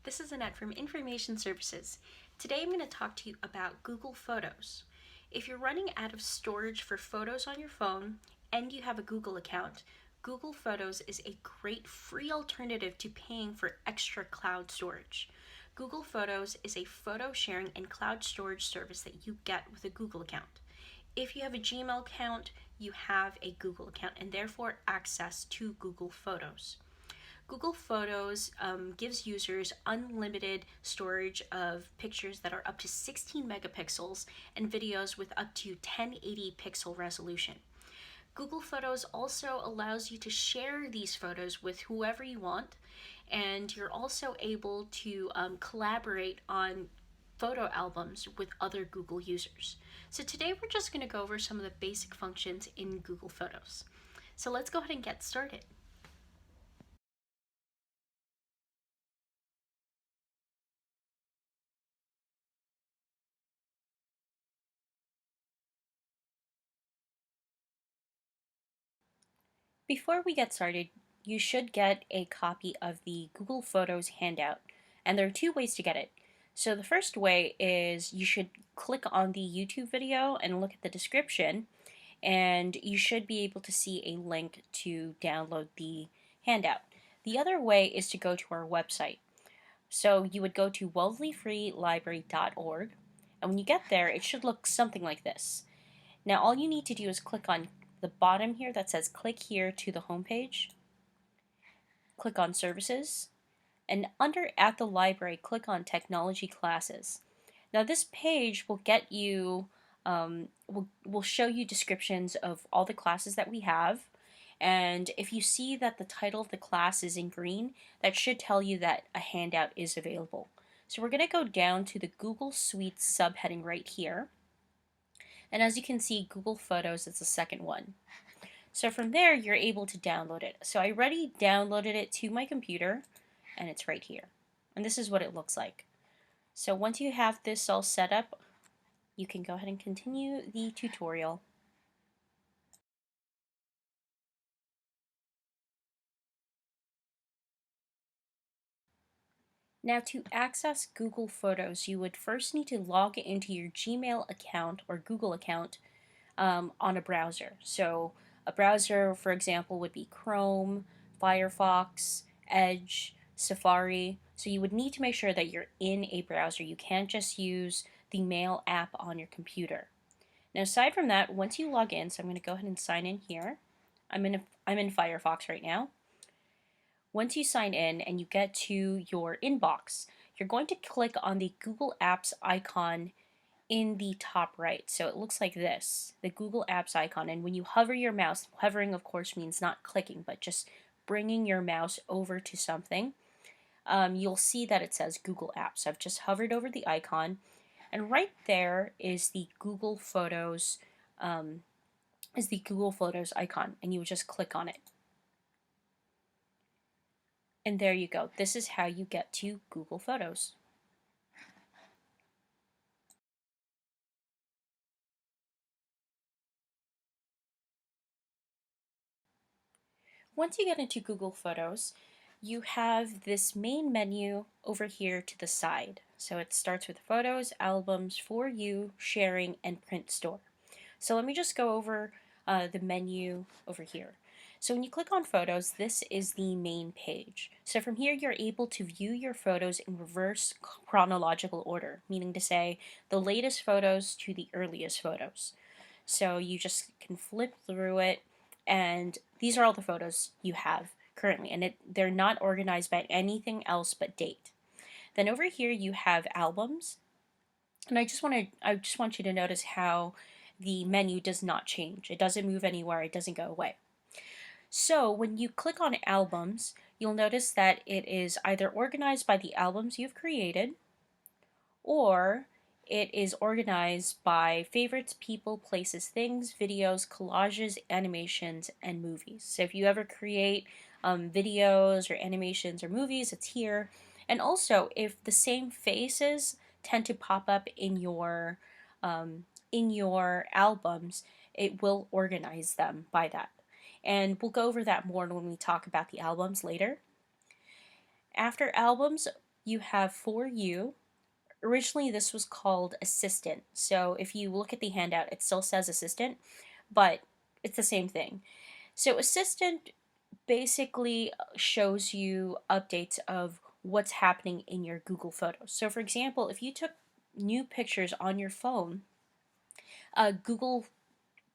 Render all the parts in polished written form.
This is Annette from Information Services. Today I'm going to talk to you about Google Photos. If you're running out of storage for photos on your phone and you have a Google account, Google Photos is a great free alternative to paying for extra cloud storage. Google Photos is a photo sharing and cloud storage service that you get with a Google account. If you have a Gmail account, you have a Google account and therefore access to Google Photos. Google Photos gives users unlimited storage of pictures that are up to 16 megapixels and videos with up to 1080 pixel resolution. Google Photos also allows you to share these photos with whoever you want, and you're also able to collaborate on photo albums with other Google users. So today we're just going to go over some of the basic functions in Google Photos. So let's go ahead and get started. Before we get started, you should get a copy of the Google Photos handout, and there are two ways to get it. So the first way is you should click on the YouTube video and look at the description, and you should be able to see a link to download the handout. The other way is to go to our website. So you would go to wellesleyfreelibrary.org, and when you get there, it should look something like this. Now all you need to do is click on the bottom here that says click here to the home page. Click on services, and under at the library, click on technology classes. Now this page will get you, will show you descriptions of all the classes that we have, and if you see that the title of the class is in green, that should tell you that a handout is available. So we're going to go down to the Google Suite subheading right here. And as you can see, Google Photos is the second one. So from there, you're able to download it. So I already downloaded it to my computer, and it's right here. And this is what it looks like. So once you have this all set up, you can go ahead and continue the tutorial. Now to access Google Photos, you would first need to log into your Gmail account or Google account on a browser. So a browser, for example, would be Chrome, Firefox, Edge, Safari. So you would need to make sure that you're in a browser. You can't just use the Mail app on your computer. Now aside from that, once you log in, so I'm going to go ahead and sign in here. I'm in Firefox right now. Once you sign in and you get to your inbox, you're going to click on the Google Apps icon in the top right. So it looks like this, the Google Apps icon. And when you hover your mouse, hovering of course means not clicking, but just bringing your mouse over to something, you'll see that it says Google Apps. So I've just hovered over the icon, and right there is the Google Photos icon, and you would just click on it. And there you go. This is how you get to Google Photos. Once you get into Google Photos, you have this main menu over here to the side. So it starts with Photos, Albums, For You, Sharing, and Print Store. So let me just go over the menu over here. So when you click on Photos, this is the main page. So from here, you're able to view your photos in reverse chronological order, meaning to say the latest photos to the earliest photos. So you just can flip through it, and these are all the photos you have currently, and they're not organized by anything else but date. Then over here you have albums, and I just want you to notice how the menu does not change. It doesn't move anywhere, it doesn't go away. So when you click on albums, you'll notice that it is either organized by the albums you've created, or it is organized by favorites, people, places, things, videos, collages, animations, and movies. So if you ever create videos or animations or movies, it's here. And also, if the same faces tend to pop up in your albums, it will organize them by that. And we'll go over that more when we talk about the albums later. After albums, you have For You. Originally, this was called Assistant. So if you look at the handout, it still says Assistant, but it's the same thing. So Assistant basically shows you updates of what's happening in your Google Photos. So for example, if you took new pictures on your phone, Google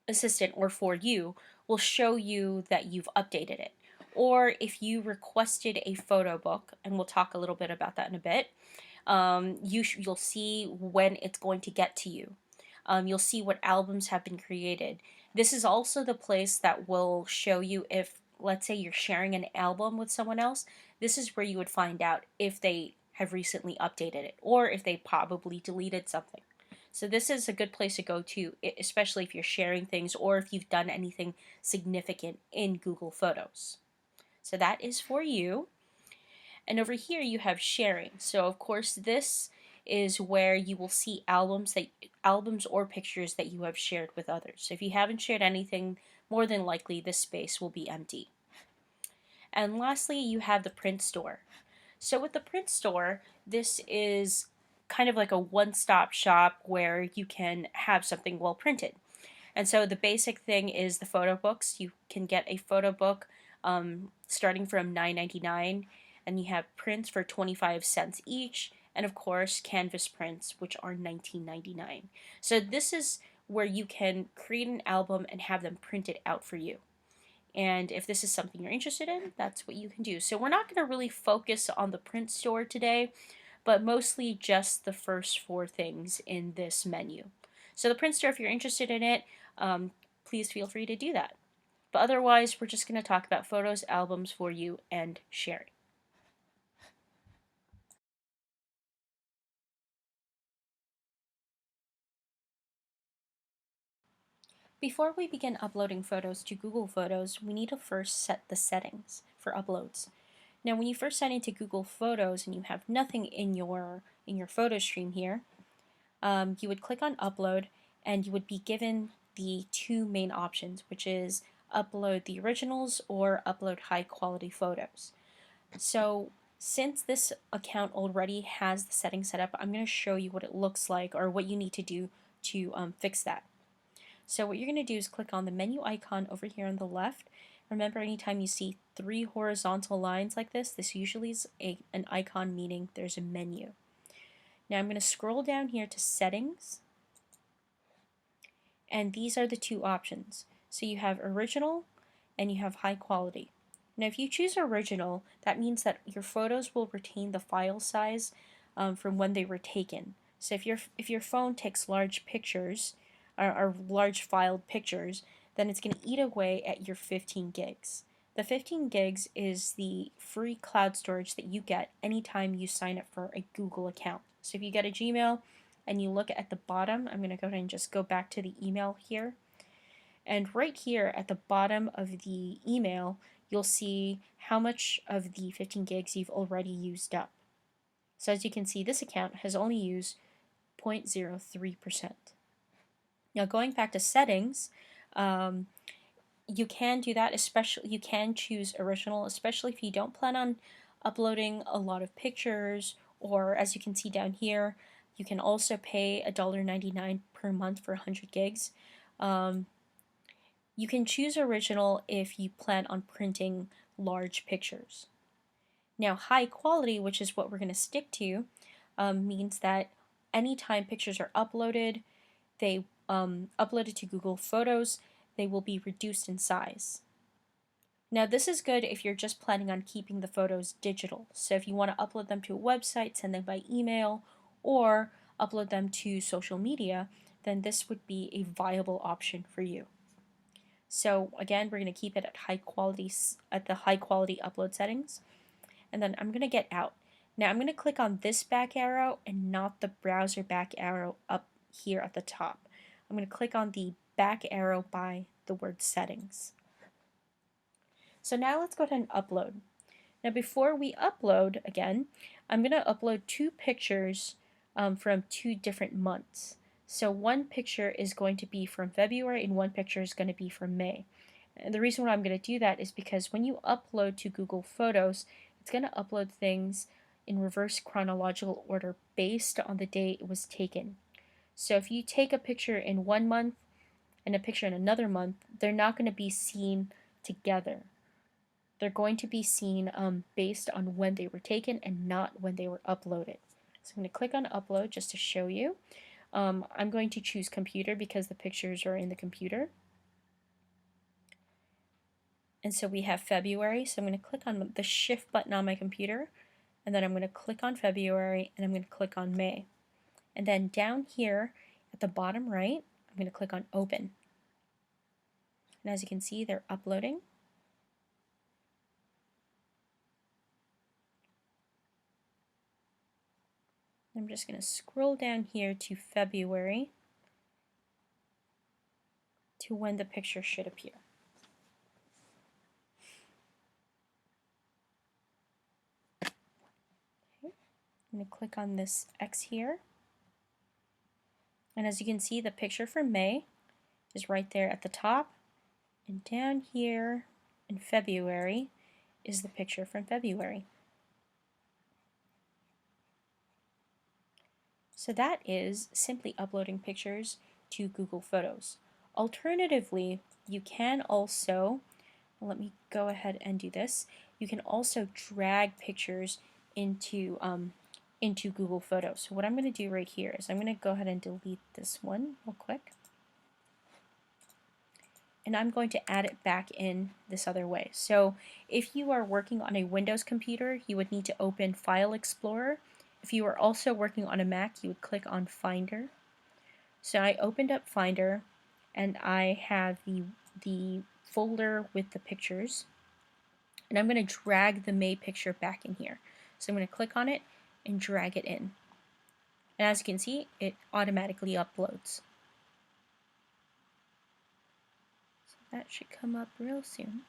Assistant or For You will show you that you've updated it. Or if you requested a photo book, and we'll talk a little bit about that in a bit, you'll see when it's going to get to you. You'll see what albums have been created. This is also the place that will show you if, let's say, you're sharing an album with someone else. This is where you would find out if they have recently updated it or if they probably deleted something. So this is a good place to go to, especially if you're sharing things or if you've done anything significant in Google Photos. So that is For You. And over here you have sharing. So of course this is where you will see albums or pictures that you have shared with others. So if you haven't shared anything, more than likely this space will be empty. And lastly, you have the print store. So with the print store, this is kind of like a one-stop shop where you can have something well printed. And so the basic thing is the photo books. You can get a photo book starting from $9.99, and you have prints for 25 cents each, and of course canvas prints, which are $19.99. So this is where you can create an album and have them printed out for you. And if this is something you're interested in, that's what you can do. So we're not going to really focus on the print store today, but mostly just the first four things in this menu. So the print store, if you're interested in it, please feel free to do that. But otherwise, we're just going to talk about photos, albums, For You, and sharing. Before we begin uploading photos to Google Photos, we need to first set the settings for uploads. Now, when you first sign into Google Photos and you have nothing in your photo stream here, you would click on Upload, and you would be given the two main options, which is upload the originals or upload high quality photos. So since this account already has the settings set up, I'm going to show you what it looks like or what you need to do to fix that. So what you're going to do is click on the menu icon over here on the left. Remember, anytime you see three horizontal lines like this usually is an icon meaning there's a menu. Now I'm going to scroll down here to Settings, and these are the two options. So you have Original and you have High Quality. Now if you choose Original, that means that your photos will retain the file size from when they were taken. So if your phone takes large pictures or large filed pictures, then it's going to eat away at your 15 gigs. The 15 gigs is the free cloud storage that you get anytime you sign up for a Google account. So if you get a Gmail and you look at the bottom, I'm going to go ahead and just go back to the email here. And right here at the bottom of the email, you'll see how much of the 15 gigs you've already used up. So as you can see, this account has only used 0.03%. Now going back to settings, you can do that, especially you can choose original, especially if you don't plan on uploading a lot of pictures, or as you can see down here, you can also pay $1.99 per month for 100 gigs. You can choose original if you plan on printing large pictures. Now high quality, which is what we're going to stick to, means that anytime pictures are uploaded, they uploaded to Google Photos, they will be reduced in size. Now this is good if you're just planning on keeping the photos digital. So if you want to upload them to a website, send them by email, or upload them to social media, then this would be a viable option for you. So again, we're going to keep it at the high quality upload settings. And then I'm going to get out. Now I'm going to click on this back arrow and not the browser back arrow up here at the top. I'm going to click on the back arrow by the word settings. So now let's go ahead and upload. Now before we upload again, I'm going to upload two pictures from two different months. So one picture is going to be from February and one picture is going to be from May. And the reason why I'm going to do that is because when you upload to Google Photos, it's going to upload things in reverse chronological order based on the day it was taken. So if you take a picture in 1 month and a picture in another month, they're not going to be seen together. They're going to be seen based on when they were taken and not when they were uploaded. So I'm going to click on upload just to show you. I'm going to choose computer because the pictures are in the computer. And so we have February, so I'm going to click on the shift button on my computer, and then I'm going to click on February, and I'm going to click on May. And then down here at the bottom right, I'm going to click on open. And as you can see, they're uploading. I'm just going to scroll down here to February to when the picture should appear. Okay. I'm going to click on this X here. And as you can see, the picture for May is right there at the top. And down here in February is the picture from February. So that is simply uploading pictures to Google Photos. Alternatively, you can also, let me go ahead and do this, you can also drag pictures into Google Photos. So what I'm going to do right here is I'm going to go ahead and delete this one real quick. And I'm going to add it back in this other way. So if you are working on a Windows computer, you would need to open File Explorer. If you are also working on a Mac, you would click on Finder. So I opened up Finder, and I have the folder with the pictures. And I'm going to drag the May picture back in here. So I'm going to click on it and drag it in. And as you can see, it automatically uploads. So that should come up real soon.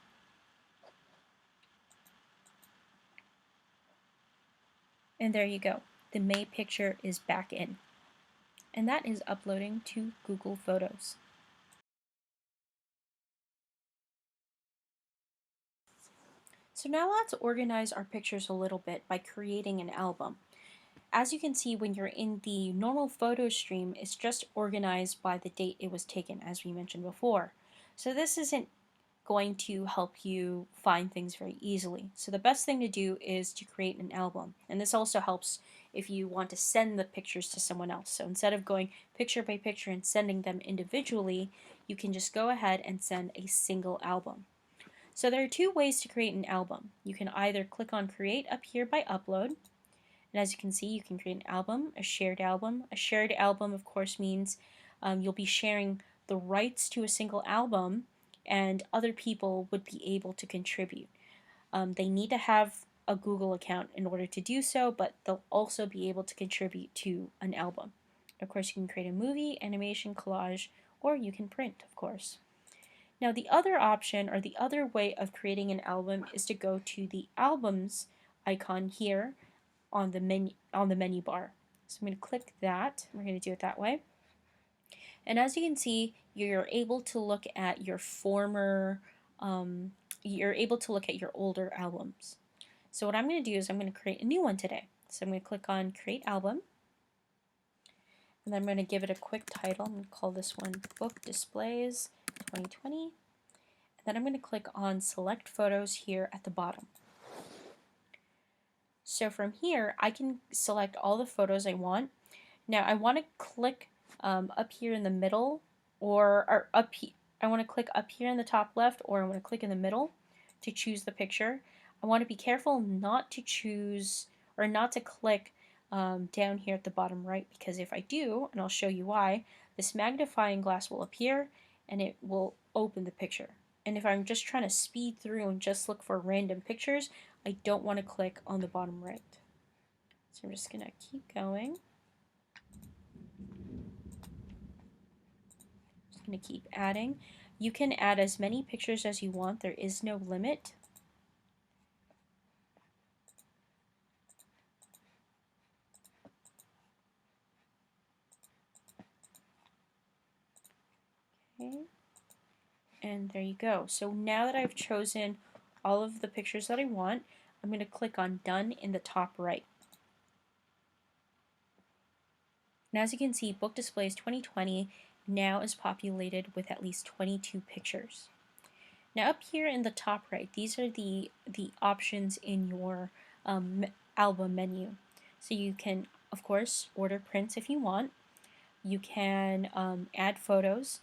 And there you go. The May picture is back in. And that is uploading to Google Photos. So now let's organize our pictures a little bit by creating an album. As you can see, when you're in the normal photo stream, it's just organized by the date it was taken, as we mentioned before. So this isn't going to help you find things very easily. So the best thing to do is to create an album. And this also helps if you want to send the pictures to someone else. So instead of going picture by picture and sending them individually, you can just go ahead and send a single album. So there are two ways to create an album. You can either click on Create up here by Upload, and as you can see, you can create an album, a shared album. A shared album, of course, means you'll be sharing the rights to a single album, and other people would be able to contribute. They need to have a Google account in order to do so, but they'll also be able to contribute to an album. Of course, you can create a movie, animation, collage, or you can print, of course. Now, the other option, or the other way of creating an album, is to go to the Albums icon here on the menu bar. So I'm going to click that. We're going to do it that way. And as you can see, you're able to look at your you're able to look at your older albums. So what I'm going to do is I'm going to create a new one today. So I'm going to click on Create Album. And then I'm going to give it a quick title. I'm going to call this one Book Displays 2020. And then I'm going to click on Select Photos here at the bottom. So from here, I can select all the photos I want. Now I want to click up here in the middle, or up here. I want to click up here in the top left, or I want to click in the middle to choose the picture. I want to be careful not to choose, or not to click down here at the bottom right, because if I do, and I'll show you why, this magnifying glass will appear and it will open the picture. And if I'm just trying to speed through and just look for random pictures, I don't want to click on the bottom right. So I'm just going to keep going. Just going to keep adding. You can add as many pictures as you want. There is no limit. Okay. And there you go. So now that I've chosen all of the pictures that I want, I'm going to click on Done in the top right. And as you can see, Book Displays 2020 now is populated with at least 22 pictures. Now up here in the top right, these are the options in your album menu. So you can, of course, order prints if you want. You can add photos.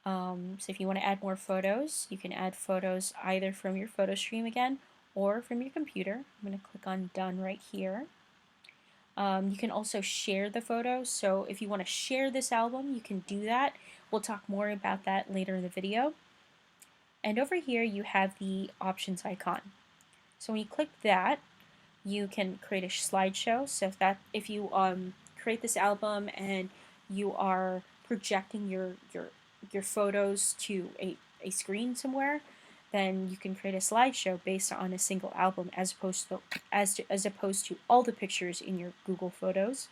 So if you want to add more photos, you can add photos either from your photo stream again or from your computer. I'm going to click on Done right here. You can also share the photos, so if you want to share this album, you can do that. We'll talk more about that later in the video. And over here you have the options icon. So when you click that, you can create a slideshow. So if you create this album and you are projecting your photos to a screen somewhere, then you can create a slideshow based on a single album as opposed to all the pictures in your Google Photos.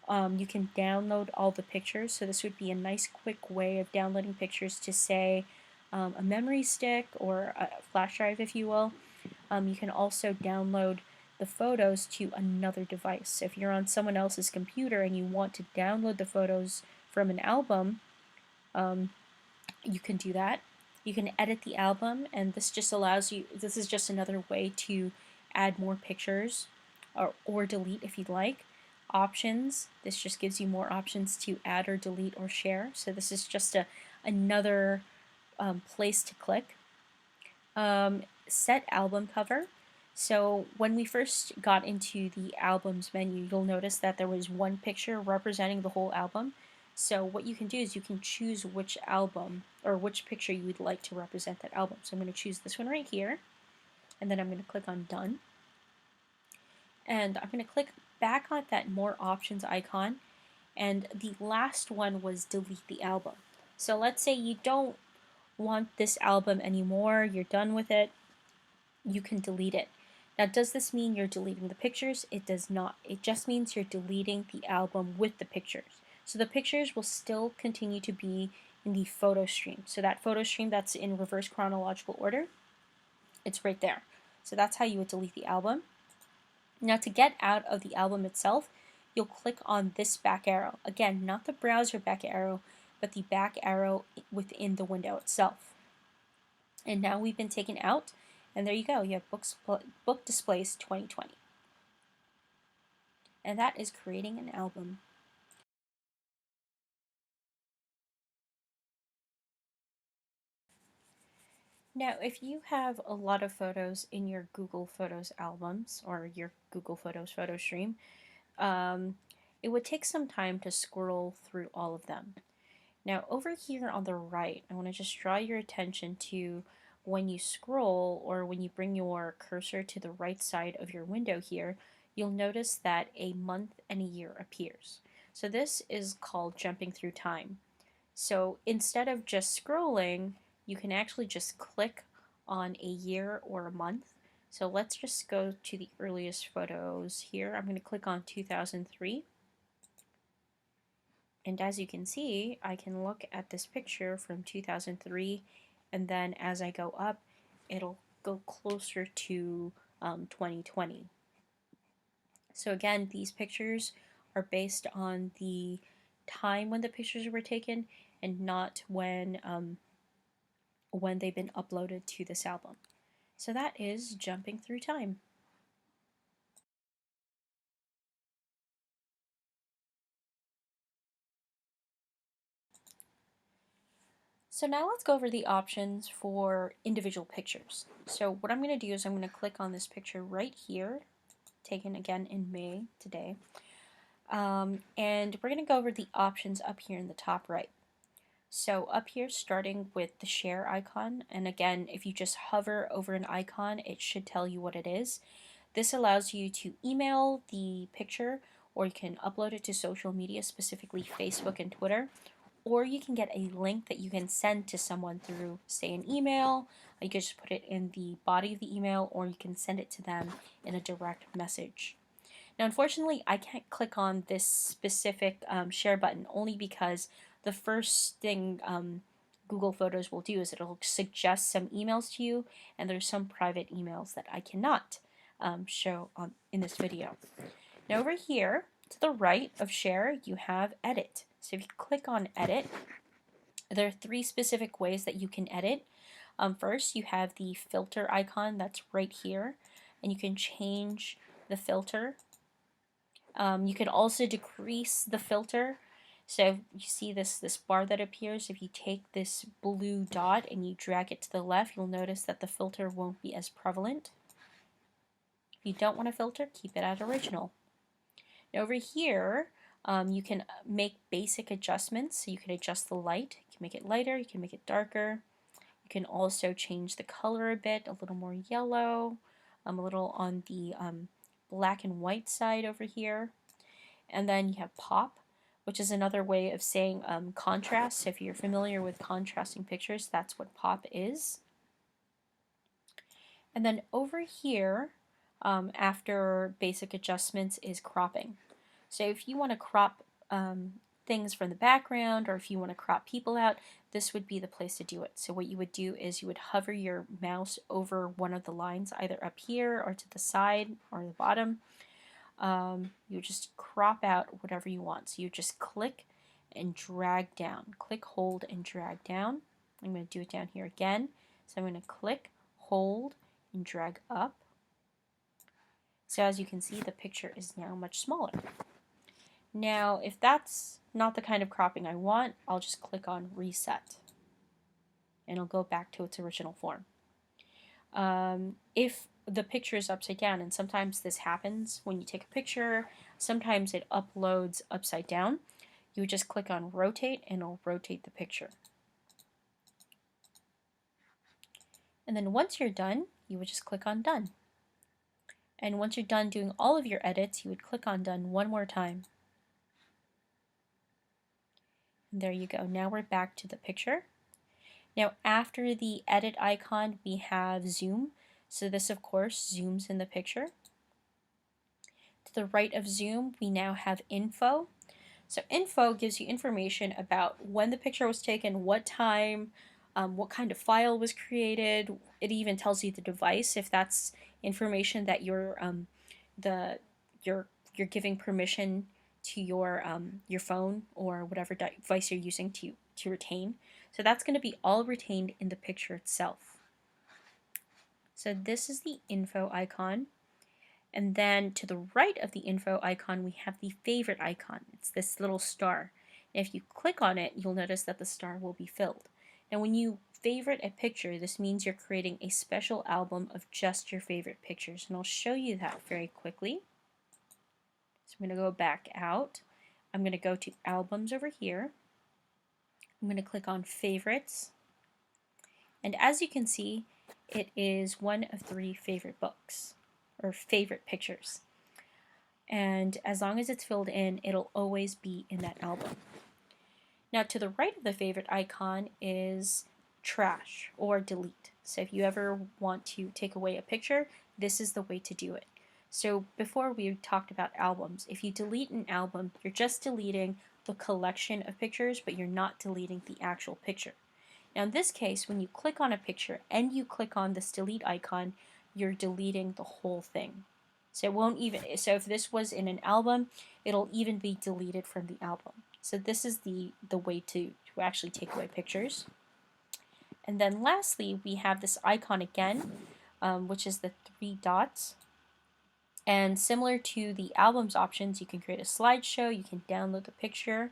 You can download all the pictures, so this would be a nice quick way of downloading pictures to, say, a memory stick or a flash drive, if you will. You can also download the photos to another device. So if you're on someone else's computer and you want to download the photos from an album, you can do that. You can edit the album, and this just allows you, this is just another way to add more pictures or delete if you'd like. Options, this just gives you more options to add or delete or share. So this is just another place to click. Set album cover. So when we first got into the albums menu, you'll notice that there was one picture representing the whole album. So what you can do is you can choose which album or which picture you would like to represent that album. So I'm going to choose this one right here, and then I'm going to click on Done. And I'm going to click back on that More Options icon, and the last one was Delete the Album. So let's say you don't want this album anymore, you're done with it, you can delete it. Now, does this mean you're deleting the pictures? It does not. It just means you're deleting the album with the pictures. So the pictures will still continue to be in the photo stream. So that photo stream that's in reverse chronological order, it's right there. So that's how you would delete the album. Now, to get out of the album itself, you'll click on this back arrow. Again, not the browser back arrow, but the back arrow within the window itself. And now we've been taken out, and there you go. You have Book Displays 2020. And that is creating an album. Now, if you have a lot of photos in your Google Photos albums or your Google Photos photo stream, it would take some time to scroll through all of them. Now, over here on the right, I want to just draw your attention to when you scroll or when you bring your cursor to the right side of your window here, you'll notice that a month and a year appears. So this is called jumping through time. So instead of just scrolling, you can actually just click on a year or a month. So let's just go to the earliest photos here. I'm going to click on 2003. And as you can see, I can look at this picture from 2003, and then as I go up, it'll go closer to 2020. So again, these pictures are based on the time when the pictures were taken and not when they've been uploaded to this album. So that is jumping through time. So now let's go over the options for individual pictures. So what I'm going to do is I'm going to click on this picture right here, taken again in May today, and we're going to go over the options up here in the top right. So up here, starting with the share icon, and again, if you just hover over an icon, it should tell you what it is. This allows you to email the picture, or you can upload it to social media, specifically Facebook and Twitter, or you can get a link that you can send to someone through, say, an email. You can just put it in the body of the email, or you can send it to them in a direct message. Now, unfortunately, I can't click on this specific share button only because the first thing Google Photos will do is it'll suggest some emails to you, and there's some private emails that I cannot show in this video. Now over here, To the right of share, you have edit. So if you click on edit, there are 3 specific ways that you can edit. First, you have the filter icon that's right here, and you can change the filter. You can also decrease the filter. So you see this bar that appears. If you take this blue dot and you drag it to the left, you'll notice that the filter won't be as prevalent. If you don't want to filter, keep it at original. Now over here, you can make basic adjustments. So you can adjust the light. You can make it lighter, you can make it darker. You can also change the color a bit, a little more yellow, a little on the black and white side over here. And then you have pop, which is another way of saying contrast. So if you're familiar with contrasting pictures, that's what pop is. And then over here, after basic adjustments, is cropping. So if you want to crop things from the background, or if you want to crop people out, this would be the place to do it. So what you would do is you would hover your mouse over one of the lines, either up here or to the side or the bottom. You just crop out whatever you want. So you just click and drag down. Click, hold, and drag down. I'm going to do it down here again. So I'm going to click, hold, and drag up. So as you can see, the picture is now much smaller. Now, if that's not the kind of cropping I want, I'll just click on reset, and it'll go back to its original form. If the picture is upside down, and sometimes this happens when you take a picture, sometimes it uploads upside down, you would just click on rotate and it'll rotate the picture. And then once you're done, you would just click on done. And once you're done doing all of your edits, you would click on done one more time. And there you go. Now we're back to the picture. Now after the edit icon, we have zoom. So this, of course, zooms in the picture. To the right of zoom, we now have info. So info gives you information about when the picture was taken, what time, what kind of file was created. It even tells you the device, if that's information that you're giving permission to your phone or whatever device you're using to retain. So that's going to be all retained in the picture itself. So this is the info icon. And then to the right of the info icon, we have the favorite icon. It's this little star. And if you click on it, you'll notice that the star will be filled. And when you favorite a picture, this means you're creating a special album of just your favorite pictures. And I'll show you that very quickly. So I'm going to go back out. I'm going to go to albums over here. I'm going to click on favorites. And as you can see, it is one of 3 favorite books, or favorite pictures. And as long as it's filled in, it'll always be in that album. Now to the right of the favorite icon is trash or delete. So if you ever want to take away a picture, this is the way to do it. So before we talked about albums, if you delete an album, you're just deleting the collection of pictures, but you're not deleting the actual picture. Now in this case, when you click on a picture and you click on this delete icon, you're deleting the whole thing. So it won't even, so if this was in an album, it'll even be deleted from the album. So this is the way to actually take away pictures. And then lastly, we have this icon again, which is the 3 dots. And similar to the albums options, you can create a slideshow, you can download the picture,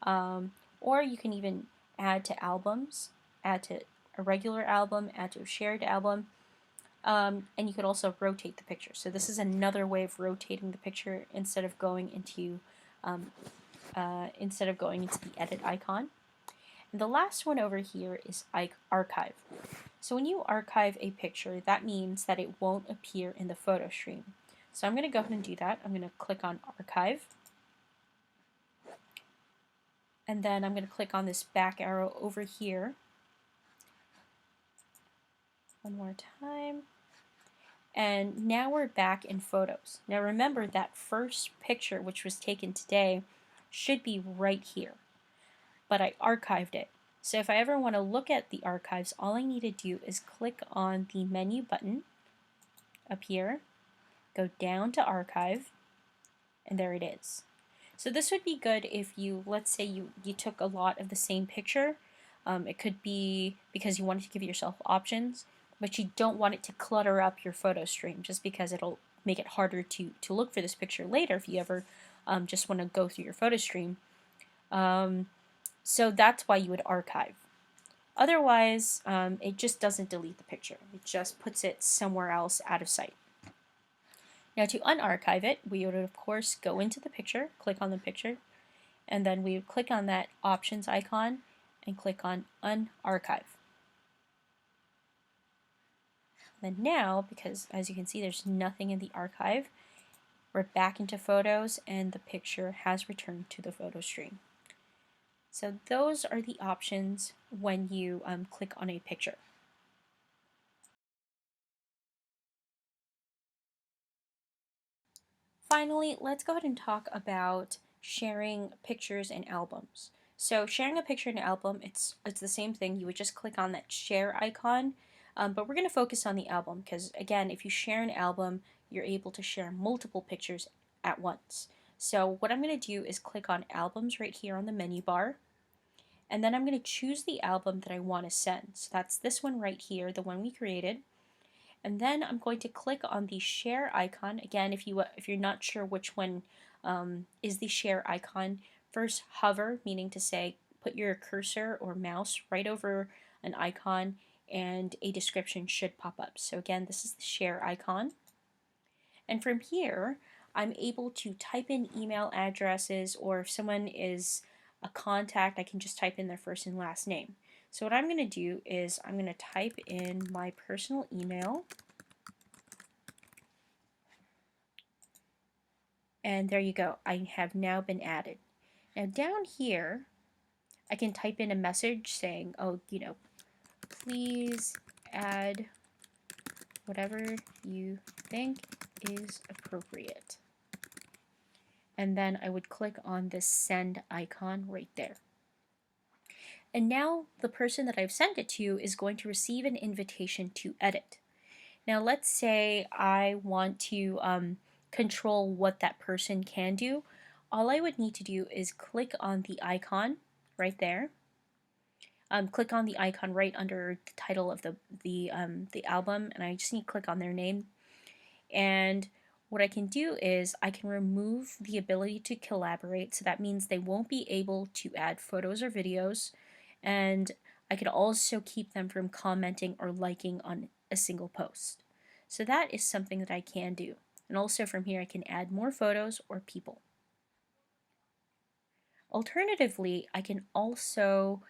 or you can even add to albums, add to a regular album, add to a shared album, and you could also rotate the picture. So this is another way of rotating the picture instead of going into the edit icon. And the last one over here is archive. So when you archive a picture, that means that it won't appear in the photo stream. So I'm going to go ahead and do that. I'm going to click on archive. And then I'm going to click on this back arrow over here. One more time. And now we're back in photos. Now remember that first picture, which was taken today, should be right here. But I archived it. So if I ever want to look at the archives, all I need to do is click on the menu button up here, go down to archive, and there it is. So this would be good if you, let's say you took a lot of the same picture. It could be because you wanted to give yourself options, but you don't want it to clutter up your photo stream just because it'll make it harder to look for this picture later if you ever just want to go through your photo stream. So that's why you would archive. Otherwise, it just doesn't delete the picture. It just puts it somewhere else out of sight. Now to unarchive it, we would of course go into the picture, click on the picture, and then we would click on that options icon and click on unarchive. Then now, because as you can see there's nothing in the archive, we're back into photos and the picture has returned to the photo stream. So those are the options when you click on a picture. Finally, let's go ahead and talk about sharing pictures in albums. So sharing a picture in an album, it's the same thing. You would just click on that share icon, but we're going to focus on the album because, again, if you share an album, you're able to share multiple pictures at once. So what I'm going to do is click on albums right here on the menu bar, and then I'm going to choose the album that I want to send. So that's this one right here, the one we created. And then I'm going to click on the share icon. Again, if you're not sure which one is the share icon, first hover, meaning to say put your cursor or mouse right over an icon and a description should pop up. So again, this is the share icon. And from here, I'm able to type in email addresses, or if someone is a contact, I can just type in their first and last name. So what I'm going to do is I'm going to type in my personal email, and there you go. I have now been added. Now down here, I can type in a message saying, oh, please add whatever you think is appropriate. And then I would click on this send icon right there. And now the person that I've sent it to is going to receive an invitation to edit. Now let's say I want to control what that person can do. All I would need to do is click on the icon right there. Click on the icon right under the title of the album, and I just need to click on their name. And what I can do is I can remove the ability to collaborate, so that means they won't be able to add photos or videos, and I could also keep them from commenting or liking on a single post. So that is something that I can do. And also from here I can add more photos or people. Alternatively, I can also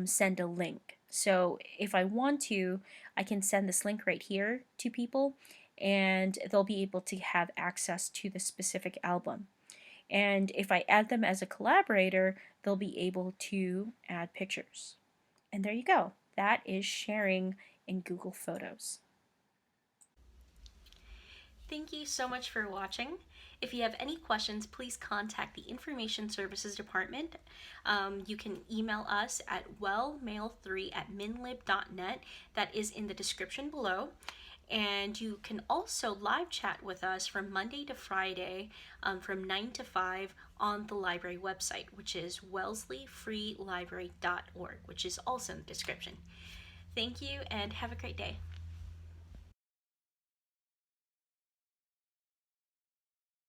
send a link. So if I want to, I can send this link right here to people, and they'll be able to have access to the specific album. And if I add them as a collaborator, they'll be able to add pictures. And there you go. That is sharing in Google Photos. Thank you so much for watching. If you have any questions, please contact the Information Services Department. You can email us at wellmail3@minlib.net. That is in the description below. And you can also live chat with us from Monday to Friday from 9 to 5 on the library website, which is wellesleyfreelibrary.org, which is also in the description. Thank you and have a great day.